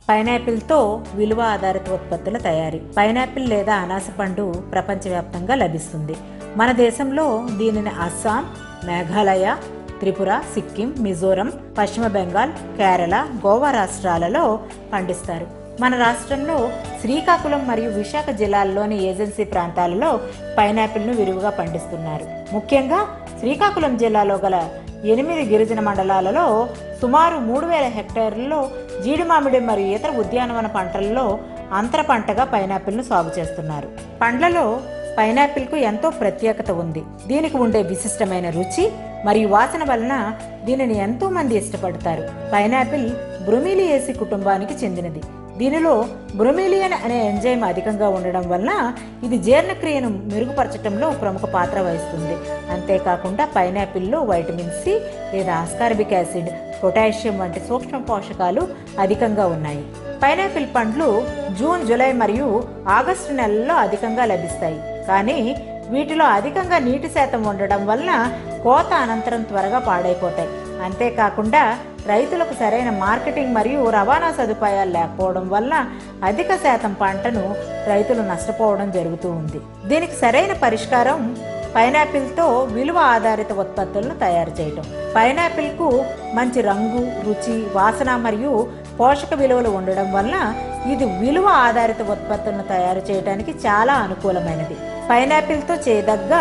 పైనాపిల్తో విలువ ఆధారిత ఉత్పత్తుల తయారీ. పైనాపిల్ లేదా అనాస పండు ప్రపంచవ్యాప్తంగా లభిస్తుంది. మన దేశంలో దీనిని అస్సాం, మేఘాలయ, త్రిపుర, సిక్కిం, మిజోరం, పశ్చిమ బెంగాల్, కేరళ, గోవా రాష్ట్రాలలో పండిస్తారు. మన రాష్ట్రంలో శ్రీకాకుళం మరియు విశాఖ జిల్లాల్లోని ఏజెన్సీ ప్రాంతాలలో పైనాపిల్ను విరివిగా పండిస్తున్నారు. ముఖ్యంగా శ్రీకాకుళం జిల్లాలో గల 8 గిరిజన మండలాలలో సుమారు 3000 హెక్టార్లలో జీడి మామిడి మరియు ఇతర ఉద్యానవన పంటలలో అంతర పంటగా పైనాపిల్ను సాగు చేస్తున్నారు. పండ్లలో పైనాపిల్కు ఎంతో ప్రత్యేకత ఉంది. దీనికి ఉండే విశిష్టమైన రుచి మరియు వాసన వలన దీనిని ఎంతో మంది ఇష్టపడతారు. పైనాపిల్ బ్రొమీలియేసి కుటుంబానికి చెందినది. దీనిలో బ్రొమీలియన్ అనే ఎంజైమ్ అధికంగా ఉండడం వలన ఇది జీర్ణక్రియను మెరుగుపరచడంలో ప్రముఖ పాత్ర వహిస్తుంది. అంతేకాకుండా పైనాపిల్లో వైటమిన్ సి లేదా ఆస్కార్బిక్ యాసిడ్, పొటాషియం వంటి సూక్ష్మ పోషకాలు అధికంగా ఉన్నాయి. పైనాపిల్ పండ్లు జూన్, జూలై మరియు ఆగస్టు నెలల్లో అధికంగా లభిస్తాయి. కానీ వీటిలో అధికంగా నీటి శాతం ఉండడం వలన కోత అనంతరం త్వరగా పాడైపోతాయి. అంతేకాకుండా రైతులకు సరైన మార్కెటింగ్ మరియు రవాణా సదుపాయాలు లేకపోవడం వల్ల అధిక శాతం పంటను రైతులు నష్టపోవడం జరుగుతూ ఉంది. దీనికి సరైన పరిష్కారం పైనాపిల్తో విలువ ఆధారిత ఉత్పత్తులను తయారు చేయటం. పైనాపిల్కు మంచి రంగు, రుచి, వాసన మరియు పోషక విలువలు ఉండడం వల్ల ఇది విలువ ఆధారిత ఉత్పత్తులను తయారు చేయడానికి చాలా అనుకూలమైనది. పైనాపిల్తో చేయదగ్గ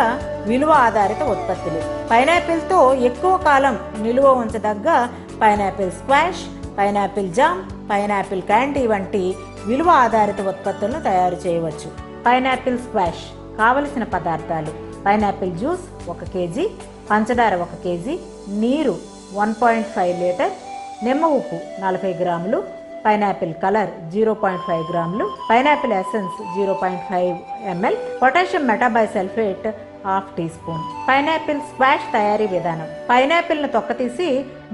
విలువ ఆధారిత ఉత్పత్తులు. పైనాపిల్తో ఎక్కువ కాలం నిలువ ఉంచదగ్గ pineapple squash, pineapple jam, pineapple candy వంటి విలువ ఆధారిత ఉత్పత్తులను తయారు చేయవచ్చు. పైనాపిల్ స్క్వాష్ కావలసిన పదార్థాలు: పైనాపిల్ జ్యూస్ 1 కేజీ, పంచదార 1 కేజీ, నీరు 1.5 లీటర్, నిమ్మ ఉప్పు 40 గ్రాములు, పైనాపిల్ కలర్ 0.5 గ్రాములు, pineapple essence 0.5 ml, potassium metabisulphite 1/2 teaspoon. Pineapple squash తయారీ విధానం. పైనాపిల్ను తొక్కతీసి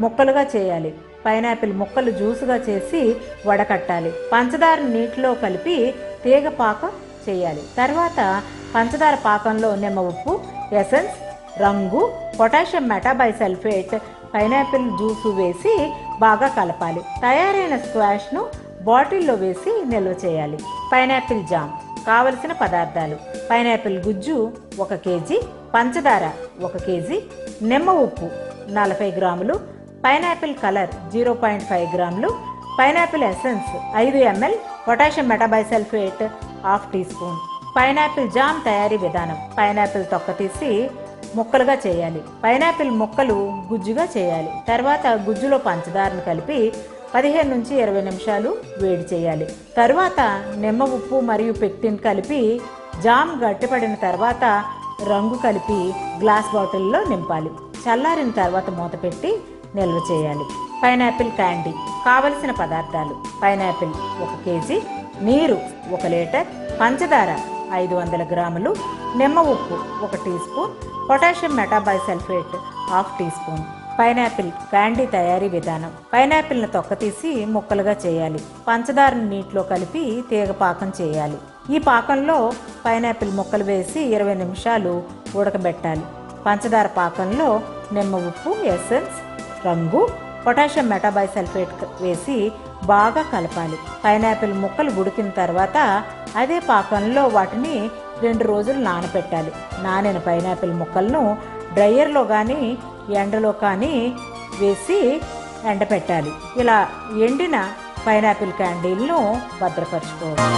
ముక్కలుగా చేయాలి. పైనాపిల్ ముక్కలు జ్యూసుగా చేసి వడకట్టాలి. పంచదార నీటిలో కలిపి తీగ పాకం చేయాలి. తర్వాత పంచదార పాకంలో నిమ్మ ఉప్పు, ఎసెన్స్, రంగు, పొటాషియం మెటాబైసల్ఫేట్, పైనాపిల్ జ్యూసు వేసి బాగా కలపాలి. తయారైన స్క్వాష్ను బాటిల్లో వేసి నిల్వ చేయాలి. పైనాపిల్ జామ్ కావలసిన పదార్థాలు: పైనాపిల్ గుజ్జు 1 కేజీ, పంచదార 1 కేజీ, నిమ్మ ఉప్పు 40 గ్రాములు, పైనాపిల్ కలర్ 0.5 గ్రాములు, pineapple essence 5 ml, potassium metabisulphite 1/2 teaspoon. Pineapple jam తయారీ విధానం. పైనాపిల్ తొక్క తీసి ముక్కలుగా చేయాలి. పైనాపిల్ ముక్కలు గుజ్జుగా చేయాలి. తర్వాత గుజ్జులో పంచదారను కలిపి 15 నుంచి 20 నిమిషాలు వేడి చేయాలి. తరువాత నిమ్మ ఉప్పు మరియు పెక్టిన్ కలిపి జామ్ గట్టిపడిన తర్వాత రంగు కలిపి గ్లాస్ బాటిల్లో నింపాలి. చల్లారిన తర్వాత మూత పెట్టి నిల్వ చేయాలి. పైనాపిల్ క్యాండీ కావలసిన పదార్థాలు: పైనాపిల్ 1 కేజీ, నీరు 1 లీటర్, పంచదార 500 గ్రాములు, నిమ్మ ఉప్పు 1 teaspoon, potassium metabisulphite 1/2 teaspoon. Pineapple candy తయారీ విధానం. పైనాపిల్ను తొక్కతీసి ముక్కలుగా చేయాలి. పంచదారను నీటిలో కలిపి తీగ పాకం చేయాలి. ఈ పాకంలో పైనాపిల్ ముక్కలు వేసి 20 నిమిషాలు ఉడకబెట్టాలి. పంచదార పాకంలో నిమ్మ ఉప్పు, ఎసెన్స్, రంగు, పొటాషియం మెటాబైసల్ఫేట్ వేసి బాగా కలపాలి. పైనాపిల్ ముక్కలు ఉడికిన తర్వాత అదే పాకంలో వాటిని 2 రోజులు నానబెట్టాలి. నానిన పైనాపిల్ ముక్కలను డ్రైయర్లో కానీ ఎండలో కానీ వేసి ఎండపెట్టాలి. ఇలా ఎండిన పైనాపిల్ క్యాండీలను భద్రపరచుకోవాలి.